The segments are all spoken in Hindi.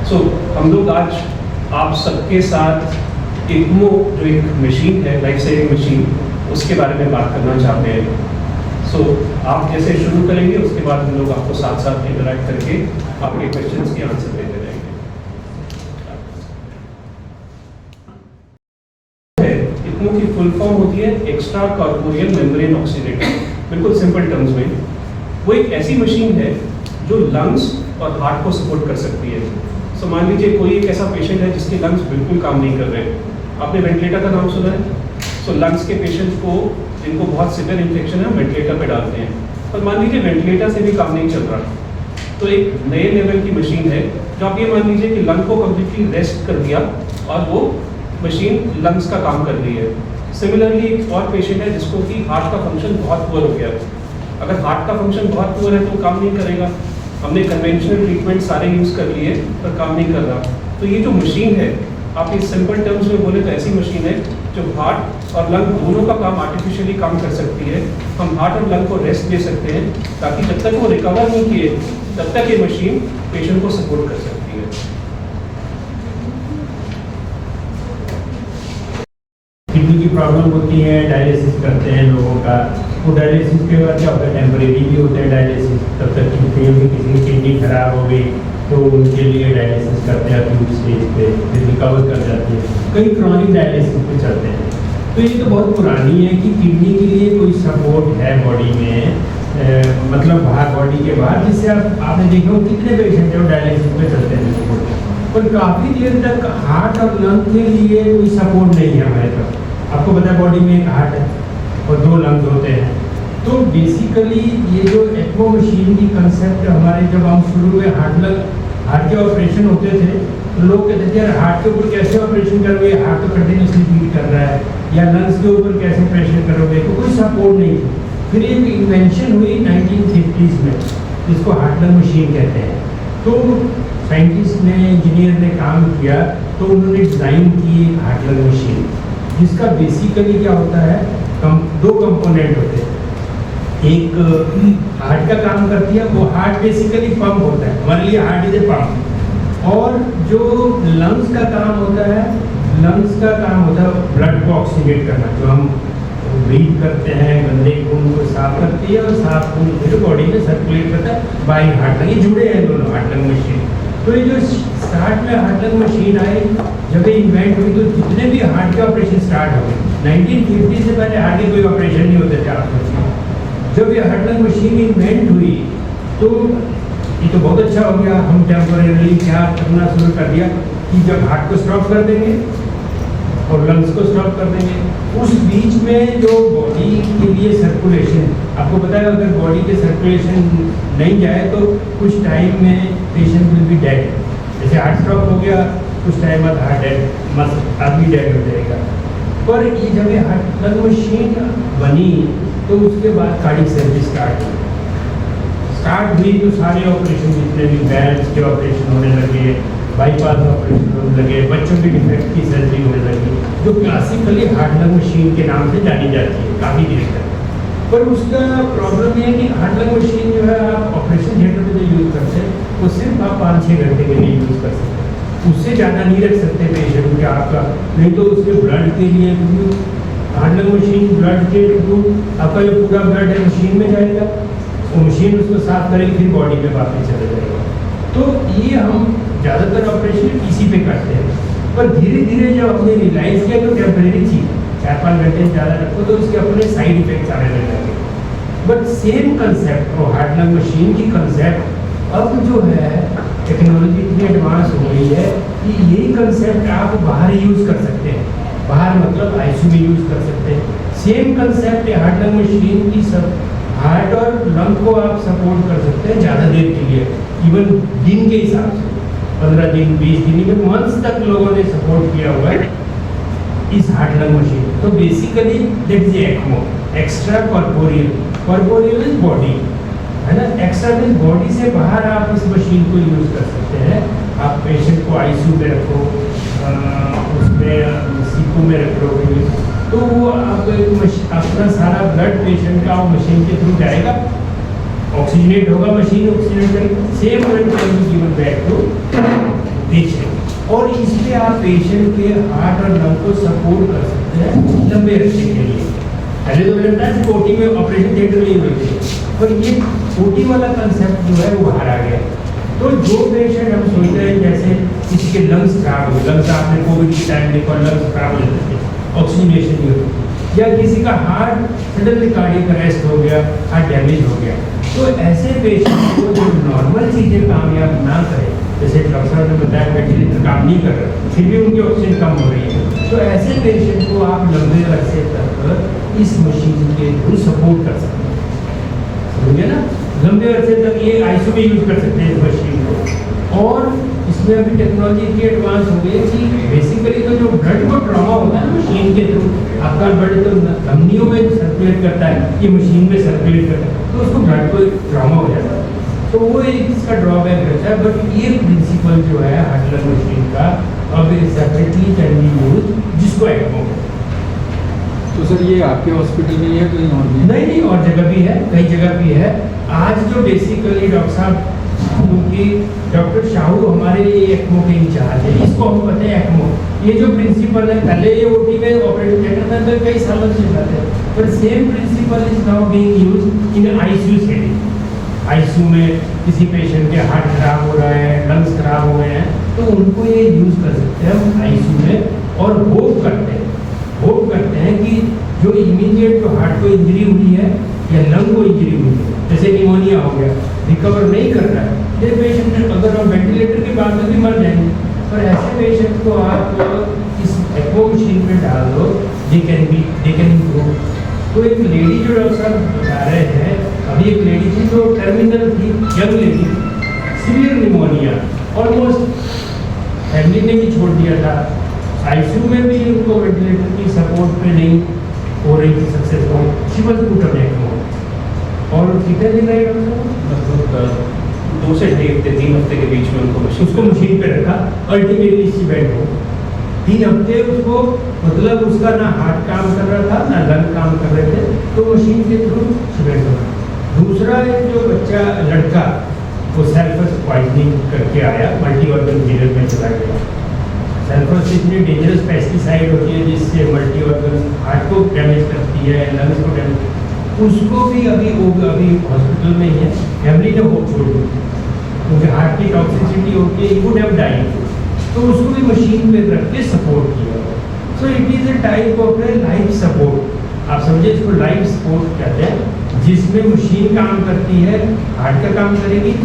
हम लोग आज आप सबके साथ इग्मो जो एक मशीन है, लाइफ सेविंग मशीन, उसके बारे में बात करना चाहते हैं। आप जैसे शुरू करेंगे उसके बाद हम लोग आपको साथ साथ इंटरेक्ट करके आपके क्वेश्चंस के आंसर देते रहेंगे। इग्मो की फुल फॉर्म होती है एक्स्ट्रा कॉर्पोरियल मेम्ब्रेन ऑक्सीडेटर। बिल्कुल सिंपल टर्म्स में वो एक ऐसी मशीन है जो लंग्स और हार्ट को सपोर्ट कर सकती है। मान लीजिए कोई एक ऐसा पेशेंट है जिसके लंग्स बिल्कुल काम नहीं कर रहे, आपने वेंटिलेटर का नाम सुना है। लंग्स के पेशेंट को जिनको बहुत सीवियर इन्फेक्शन है वेंटिलेटर पे डालते हैं, और मान लीजिए वेंटिलेटर से भी काम नहीं चल रहा, तो एक नए लेवल की मशीन है जो आप ये मान लीजिए कि लंग को कम्प्लीटली रेस्ट कर दिया और वो मशीन लंग्स का काम कर रही है। सिमिलरली एक और पेशेंट है जिसको कि हार्ट का फंक्शन बहुत पुअर हो गया है। अगर हार्ट का फंक्शन बहुत पुअर है तो काम नहीं करेगा, हमने कन्वेंशनल ट्रीटमेंट सारे यूज़ कर लिए पर काम नहीं कर रहा। तो ये जो मशीन है, आप इस सिंपल टर्म्स में बोले तो ऐसी मशीन है जो हार्ट और लंग दोनों का काम आर्टिफिशियली काम कर सकती है। हम हार्ट और लंग को रेस्ट दे सकते हैं ताकि जब तक वो रिकवर नहीं किए तब तक ये मशीन पेशेंट को सपोर्ट कर सकती है। किडनी की प्रॉब्लम होती है, डायलिसिस करते हैं लोगों का, वो डायलिसिस के बाद क्या होता है, टेम्परेरी भी होता है डायलिसिस, तब तक किसी की किडनी खराब हो गई तो उनके लिए डायलिसिस करते हैं अक्यूट स्टेज पे, फिर रिकवर कर जाते हैं। कई क्रॉनिक डायलिसिस पे चलते हैं। तो ये तो बहुत पुरानी है कि किडनी के लिए कोई सपोर्ट है बॉडी में, मतलब बाहर बॉडी के बाहर, जिससे आपने देखा हो कितने पेशेंट हैं डायलिसिस पे चलते हैं सपोर्ट, पर काफ़ी देर तक हार्ट और लंग के लिए कोई सपोर्ट नहीं है हमारे पास। आपको पता है बॉडी में एक हार्ट है और 2 लंग्स होते हैं। तो बेसिकली ये जो एक्मो मशीन की कंसेप्ट हमारे, जब हम शुरू में हार्ट के ऑपरेशन होते थे तो लोग कहते थे यार हार्ट के ऊपर कैसे ऑपरेशन करोगे, हार्ट तो कंटिन्यूसली बीट कर रहा है, या लंग्स के ऊपर कैसे प्रेशर करोगे, तो कोई सपोर्ट नहीं थी। फिर एक इन्वेंशन हुई 1950s में जिसको हार्ट लंग मशीन कहते हैं। तो साइंटिस्ट ने, इंजीनियर ने काम किया तो उन्होंने डिज़ाइन की हार्ट लंग मशीन, जिसका बेसिकली क्या होता है, 2 कंपोनेंट होते हैं। एक हार्ट का काम करती है, वो हार्ट बेसिकली पंप होता है, हमारे लिए हार्ट इज ए पंप। और जो लंग्स का काम होता है, लंग्स का काम होता है ब्लड को ऑक्सीनेट करना, जो हम ब्रीथ करते हैं, गंदे खून को साफ करती है और साफ खून फिर बॉडी में सर्कुलेट करता है बाई हार्ट लंग। ये जुड़े हैं दोनों हार्ट लंग मशीन। तो ये जो स्टार्ट में हार्ट लंग मशीन आई, जब ये इन्वेंट हुई तो जितने भी हार्ट के ऑपरेशन स्टार्ट हो गए, 1950 से पहले हार्ट के कोई ऑपरेशन नहीं होते थे। आप सोचिए, जब ये हार्ट लंग मशीन इन्वेंट हुई तो ये तो बहुत अच्छा हो गया। हम टेम्परेरी क्या करना शुरू कर दिया कि जब हार्ट को स्टॉप कर देंगे और लंग्स को स्टॉप कर देंगे, उस बीच में जो बॉडी के लिए सर्कुलेशन, आपको पता है अगर बॉडी के सर्कुलेशन नहीं जाए तो कुछ टाइम में पेशेंट विल बी डेड। जैसे हार्ट स्टॉप हो गया, कुछ टाइम बाद हार्ट डेड, आदमी डेड हो जाएगा। पर ये जब ये हार्ट लंग मशीन बनी तो उसके बाद कार्डियक सर्जरी स्टार्ट हुई तो सारे ऑपरेशन जितने भी बैल्स के ऑपरेशन होने लगे, बाईपास ऑपरेशन होने लगे, बच्चों के डिफेक्ट की सर्जरी होने लगी, जो क्लासिकली हार्ट लंग मशीन के नाम से जानी जाती है काफ़ी देर तक। पर उसका प्रॉब्लम ये है कि हार्ट लंग मशीन जो है आप ऑपरेशन थिएटर में जो यूज़ करते हैं वो सिर्फ आप 5-6 घंटे के लिए यूज़ कर सकते हैं, उससे ज़्यादा नहीं रख सकते पेशेंट के आपका, नहीं तो उसके ब्लड के लिए, हार्ट लंग मशीन ब्लड के थ्रू आपका जो पूरा ब्लड है मशीन में जाएगा, वो मशीन उसको साफ करेगी, फिर बॉडी में वापस चले जाएगा। तो ये हम ज़्यादातर ऑपरेशन इसी पे करते हैं। पर धीरे धीरे जब हमने रियलाइज़ किया तो टेम्परेरी चीज़ 4-5 घंटे ज़्यादा रखो तो उसके अपने साइड इफेक्ट्स आने लगे। बट सेम कंसेप्ट और हार्ट लंग मशीन की कंसेप्ट अब जो है टेक्नोलॉजी इतनी एडवांस हो गई है कि यही कंसेप्ट आप बाहर यूज़ कर सकते हैं। बाहर मतलब आईसीयू में यूज़ कर सकते हैं। सेम कंसेप्ट है हार्ट लंग मशीन की, सब हार्ट और लंग को आप सपोर्ट कर सकते हैं ज़्यादा देर के लिए, इवन दिन के हिसाब से 15 दिन 20 दिन में मंथ्स तक लोगों ने सपोर्ट किया हुआ है इस हार्ट लंग मशीन। तो basically that is ECMO, extra corporeal, corporeal is body, है ना, एक्स्ट्रा मीन बॉडी से बाहर आप इस मशीन को यूज़ कर सकते हैं। आप पेशेंट को आईसीयू में रखो, उसमें सीको में रखोगे तो वो आप अपना सारा ब्लड पेशेंट का मशीन के थ्रू जाएगा, ऑक्सीजनेट होगा, मशीन ऑक्सीजनेट करेगी, same blood given back to patient, और इसमें आप पेशेंट के हार्ट और लंग को सपोर्ट कर सकते हैं लंबे अरसे के लिए। पहले तो लगता है ओटी में ऑपरेशन थिएटर में ही होते हैं, पर ये ओटी वाला कंसेप्ट जो है वो बाहर आ गया। तो जो पेशेंट हम सोचते हैं जैसे किसी के लंग्स खराब हो, लंग्स आपने कोविड के टाइम देखा लंग्स खराब हो जाते हैं, ऑक्सीजनेशन नहीं होती, या किसी का हार्ट सडनली कार्डियक अरेस्ट हो गया, हार्ट डैमेज हो गया, तो ऐसे पेशेंट को जो नॉर्मल चीज़ें कामयाब ना करें, जैसे डॉक्टर साहब ने बताया वेंटिलेटर काम नहीं कर रहा, फिर भी उनकी ऑक्सीजन कम हो रही है, तो ऐसे पेशेंट को आप लंबे अरसे तक इस मशीन के थ्रू सपोर्ट कर सकते हैं, समझे ना। लंबे अरसे तक ये आईसीयू में यूज कर सकते हैं इस मशीन को। और इसमें अभी टेक्नोलॉजी इतनी एडवांस हो गई है कि बेसिकली तो जो ब्लड को ट्रॉमा होता है ना मशीन के थ्रू, आपका ब्लड तो धमनियों में सर्कुलेट करता है, ये मशीन में सर्कुलेट करता है, तो उसको ब्लड को ट्रॉमा हो जाता है, तो वो एक इसका ड्रॉबैक रहता है। बट ये प्रिंसिपल जो है हार्ट लंग मशीन का अब सेपरेटली कैन बी यूज, जिसको ECMO। तो सर ये आपके हॉस्पिटल में ही है कहीं और भी? नहीं, और जगह भी है, कई जगह भी है। आज जो बेसिकली डॉक्टर साहब, क्योंकि डॉक्टर शाहू हमारे ECMO के इंचार्ज है, इसको हम कहते हैं ECMO। ये जो प्रिंसिपल है, पहले ये ओटी में ऑपरेटिंग थिएटर में अंदर कई सालों से चल रहे थे, पर same principle is now being used in ICU setting. ICU में किसी पेशेंट के हार्ट खराब हो रहा है, लंग्स खराब हो गए हैं, तो उनको ये यूज कर सकते हैं हम आईसीयू में। और होप करते हैं कि जो इमीडिएट जो हार्ट को इंजरी हुई है या लंग को इंजरी हुई है, जैसे निमोनिया हो गया, रिकवर नहीं कर रहा है, ये पेशेंट अगर हम वेंटिलेटर के बाद में भी मर जाएंगे, पर ऐसे पेशेंट को आप इस ECMO मशीन में डाल दो, दे कैन इम्प्रूव। तो एक लेडी जो डॉक्टर साहब बता रहे हैं, अभी एक लेडी थी जो टर्मिनल थी, young lady, severe pneumonia, almost family ने भी छोड़ दिया था, आईसीयू में भी उनको वेंटिलेटर की सपोर्ट पे नहीं हो रही थी successful, she was put on ECMO। और कितने दिन रहे लगभग 2 से 3 हफ्ते के बीच में उसको मशीन पे रखा, अल्टीमेटली शी वेंट हो। 3 हफ्ते उसको, मतलब उसका ना हार्ट काम कर रहा था ना लंग काम कर रहे थे, तो मशीन के थ्रू शी वेंट हो। दूसरा एक जो बच्चा लड़का, वो सल्फर पॉइजनिंग करके आया, मल्टी ऑर्गन फेलियर में चला गया। सल्फर इतनी डेंजरस पेस्टिसाइड होती है जिससे मल्टी ऑर्गन हार्ट को डैमेज करती है, लंग्स को डैमेज, उसको भी अभी हॉस्पिटल में ही है, फैमिली ने होप छोड़ दी क्योंकि हार्ट की टॉक्सिसिटी होती है, वुड हैव डाइड, तो उसको भी मशीन पे रख के सपोर्ट किया। So it is a type of A life support, आप समझे इसको लाइफ सपोर्ट कहते हैं, जिसमें मशीन काम करती है, हार्ट का काम करेगी,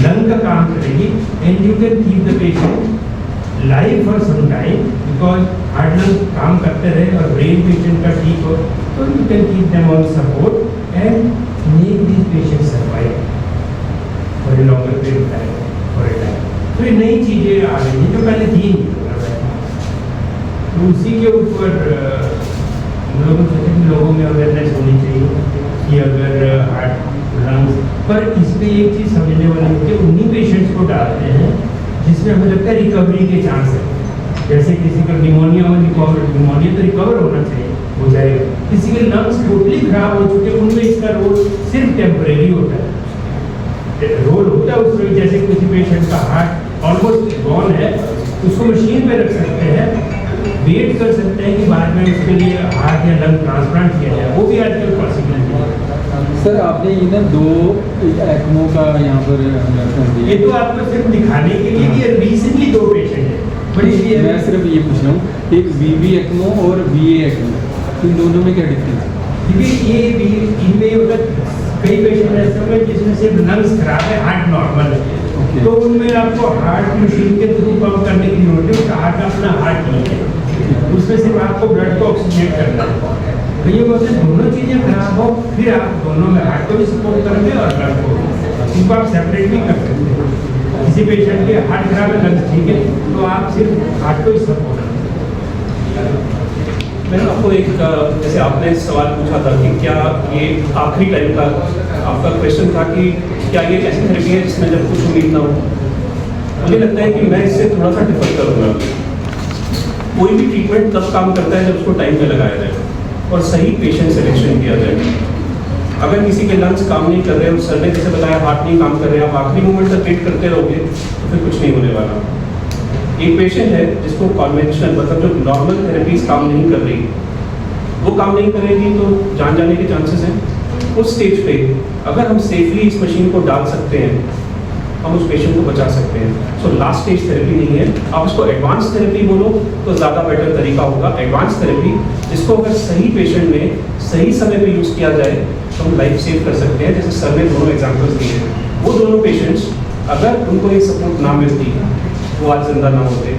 लंग का काम करेगी, and you can keep the patient life for some time, because heart lung काम करते रहे और ब्रेन पेशेंट का ठीक हो, तो you can keep them on support and make this patient survive for a longer period of time, for a time. तो ये नई चीज़ें आ रही हैं जो पहले थी नहीं, तो उसी के ऊपर लोगों में अवेयरनेस होनी चाहिए कि अगर हार्ट लंग्स पर, इस पर एक चीज़ समझने वाली है कि उन्हीं पेशेंट्स को डालते हैं जिसमें हमें लगता है रिकवरी के चांस है। जैसे किसी का निमोनिया हो, निमोनिया तो रिकवर होना चाहिए, हो जाएगा। किसी के लंग्स टोटली खराब हो चुके, उनमें इसका रोल सिर्फ टेम्परेरी होता है, रोल होता है उसमें। जैसे किसी पेशेंट का हार्ट ऑलमोस्ट गॉन है, उसको मशीन पे रख सकते हैं, वेट कर सकते हैं कि बाद में उसके लिए हार्ट या लंग ट्रांसप्लांट किया जाए, वो भी आजकल पॉसिबल है। सर आपने ये ना 2 ECMO का यहाँ पर कर दिया, ये तो आपको सिर्फ दिखाने के लिए कि रिसेंटली 2 पेशेंट है, बट ये मैं सिर्फ ये पूछ रहा हूँ, एक VV ECMO और VA ECMO, इन दोनों में क्या डिफरेंस है? क्योंकि ये भी इनमें अगर कई पेशेंट ऐसे होंगे जिसमें सिर्फ लंग्स खराब है, हार्ट नॉर्मल है, तो उनमें आपको हार्ट मशीन के थ्रू पंप करने की जरूरत है, उसका हार्ट अपना हार्ट नहीं है, उसमें सिर्फ आपको ब्लड को ऑक्सीजनेट करना है। तो ये बोलते दोनों चीज़ें खराब हो, फिर आप दोनों में हार्ट को भी सपोर्ट करेंगे और ब्लड को, इनको आप सेपरेट भी कर सकते हैं। किसी पेशेंट के हार्ट खराब है, लंग्स ठीक है, तो आप सिर्फ हार्ट को ही सपोर्ट करेंगे। मैंने आपको एक, जैसे आपने सवाल पूछा था कि क्या ये आखिरी टाइम का आपका क्वेश्चन था कि क्या ये ऐसी थेरेपी है जिसमें जब कुछ उम्मीद ना हो, मुझे लगता है कि मैं इससे थोड़ा सा डिफर करूँगा। कोई भी ट्रीटमेंट तब काम करता है जब उसको टाइम पे लगाया जाए और सही पेशेंट सिलेक्शन किया जाए। अगर किसी के लंग्स काम नहीं कर रहे, सर ने जैसे बताया हार्ट नहीं काम कर रहे, आप आखिरी मोमेंट तक वेट करते रहोगे तो फिर कुछ नहीं होने वाला। एक पेशेंट है जिसको कन्वेंशनल मतलब जो नॉर्मल थेरेपीज काम नहीं कर रही, वो काम नहीं करेगी तो जान जाने के चांसेस हैं। उस स्टेज पे अगर हम सेफली इस मशीन को डाल सकते हैं, हम उस पेशेंट को बचा सकते हैं। सो लास्ट स्टेज थेरेपी नहीं है, आप इसको एडवांस थेरेपी बोलो तो ज़्यादा बेटर तरीका होगा। एडवांस थेरेपी जिसको अगर सही पेशेंट में सही समय पे यूज़ किया जाए तो हम लाइफ सेव कर सकते हैं। जैसे सर ने दोनों एग्जाम्पल्स दिए हैं, वो दोनों पेशेंट्स अगर उनको ये सपोर्ट ना मिलती वो आज जिंदा ना होते।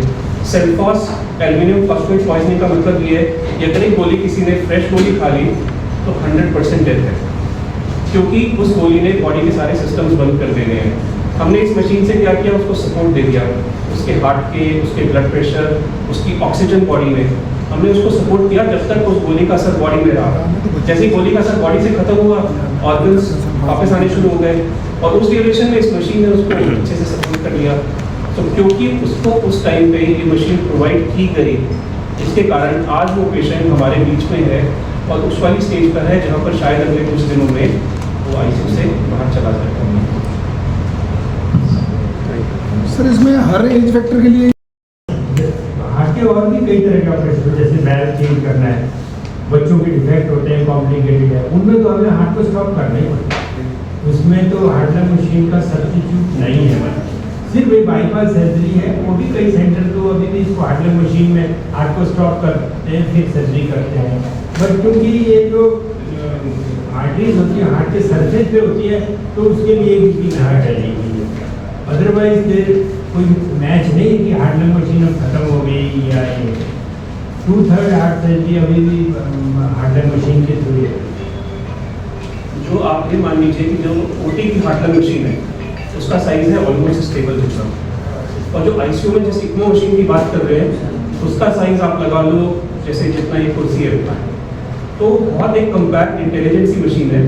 सेल्फॉस एल्यूमिनियम फॉस्फेट पॉइजनिंग का मतलब ये है कि अगर एक गोली किसी ने फ्रेश गोली खा ली तो 100% डेथ है, क्योंकि उस गोली ने बॉडी के सारे सिस्टम्स बंद कर देने हैं। हमने इस मशीन से क्या किया, उसको सपोर्ट दे दिया, उसके हार्ट के, उसके ब्लड प्रेशर, उसकी ऑक्सीजन बॉडी में हमने उसको सपोर्ट किया जब तक उस गोली का असर बॉडी में रहा। जैसे ही गोली का असर बॉडी से खत्म हुआ, ऑर्गन्स वापस आने शुरू हो गए और उस ड्यूरेशन में इस मशीन ने उसको अच्छे से सपोर्ट कर लिया। तो क्योंकि उसको उस टाइम पे ये मशीन प्रोवाइड की गई, इसके कारण आज वो पेशेंट हमारे बीच में है और उस वाली स्टेज पर है जहाँ पर शायद अगले कुछ दिनों में वो आईसीयू से बाहर चला जाएगा। सर इसमें हर एज फैक्टर के लिए हार्ट के और भी कई तरह के ऑपरेशन, जैसे वैल्व चेंज करना है, बच्चों के डिफेक्ट होते हैं, कॉम्प्लिकेटेड है, उनमें तो हमें हार्ट को स्टॉप करना ही पड़ता है। उसमें तो हार्ट लंग मशीन का सब्स्टिट्यूट नहीं है, सिर्फ एक बाईपास सर्जरी है। वो भी कई सेंटर तो अभी भी इसको हार्ट लंग मशीन में हार्ट को स्टॉप करते हैं फिर सर्जरी करते हैं। बट क्योंकि ये जो आर्टरीज होती है हार्ट के सरफेस पे होती है तो उसके लिए भी हार्ट डलेगी। अदरवाइज कोई मैच नहीं कि हार्ट लंग मशीन अब खत्म हो गई या ये 2/3 हार्ट सर्जरी अभी भी हार्ट लंग मशीन के थ्रू है। जो आप ये मान लीजिए कि जो ओटी की हार्ट लंग मशीन है उसका साइज है ऑलमोस्ट स्टेबल जितना, और जो आईसीयू में जैसे इक्मो मशीन की बात कर रहे हैं उसका साइज आप लगा लो जैसे जितना ये कुर्सी है। तो बहुत एक कम्पैक्ट इंटेलिजेंट सी मशीन है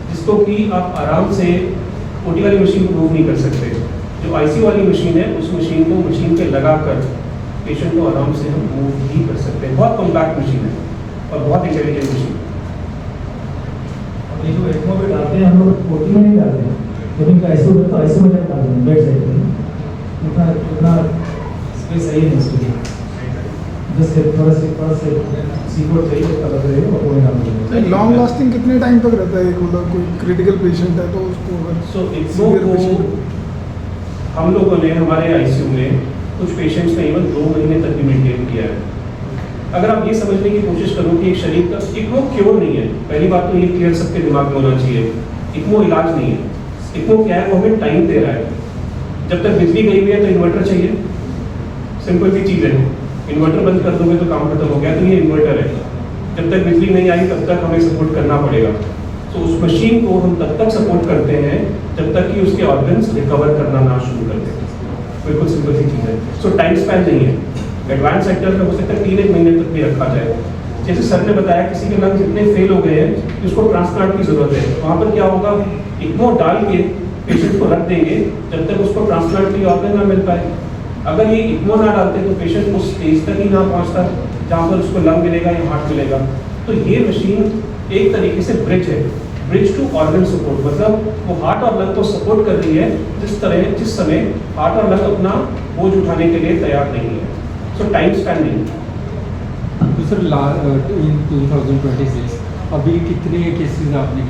जिसको कि आप आराम से ओटी वाली मशीन को मूव नहीं कर सकते। जो आईसीयू वाली मशीन है उस मशीन को मशीन पे लगाकर पेशेंट को आराम से हम मूव भी कर सकते हैं। बहुत कम्पैक्ट मशीन है और बहुत इंटेलिजेंट मशीन। ये जो एक्मो पे डालते हैं हम लोग ओटी में नहीं डालते हैं, लेकिन आईसीयू में तो आईसीयू में डालते हैं बेड साइड पे, उतना स्पेस सही है इसके लिए। जस्ट थोड़ा सा सीकोड चाहिए उसका लग रहा है और वो डाल देंगे। लॉन्ग लास्टिंग कितने टाइम तक रहता है? मतलब कोई क्रिटिकल पेशेंट है तो उसको सो इक्मो को हम लोगों ने हमारे आईसीयू में कुछ पेशेंट्स में इवन 2 महीने तक भी मेंटेन किया है। अगर आप ये समझने की कोशिश करो कि एक शरीर का इक्मो क्योर नहीं है, पहली बात तो ये क्लियर सबके दिमाग में होना चाहिए। इक्मो इलाज नहीं है। इक्मो क्या है, वो हमें टाइम दे रहा है। जब तक बिजली गई हुई है तो इन्वर्टर चाहिए, सिंपल सी चीज़ है। इन्वर्टर बंद कर दोगे तो काम खत्म हो गया, तो ये इन्वर्टर है। जब तक बिजली नहीं आई तब तक हमें सपोर्ट करना पड़ेगा। तो उस मशीन को हम तब तक सपोर्ट करते हैं जब तक कि उसके ऑर्गन्स रिकवर करना ना शुरू कर दें। बिल्कुल सिंपल सी चीज़ है। सो टाइम स्पैन नहीं है। एडवांस सेक्टर में हो सकता है 3-1 महीने तक भी रखा जाए। जैसे सर ने बताया किसी के लंग्स इतने फेल हो गए हैं कि उसको ट्रांसप्लांट की जरूरत है, वहाँ पर क्या होगा, इक्मो डाल के पेशेंट को रख देंगे जब तक उसको ट्रांसप्लांट की ऑर्गन ना मिल पाए। अगर ये इक्मो ना डालते तो पेशेंट उस स्टेज तक ही ना पहुँचता जहाँ पर उसको लंग मिलेगा या हार्ट मिलेगा। तो ये मशीन एक तरीके से ब्रिज है, ब्रिज टू ऑर्गन सपोर्ट। मतलब वो हार्ट और लंग को सपोर्ट कर रही है जिस समय हार्ट और लंग अपना बोझ उठाने के लिए तैयार नहीं है। सो टाइम स्पैन नहीं। तो सर इन 2026 अभी कितने केसेस आपने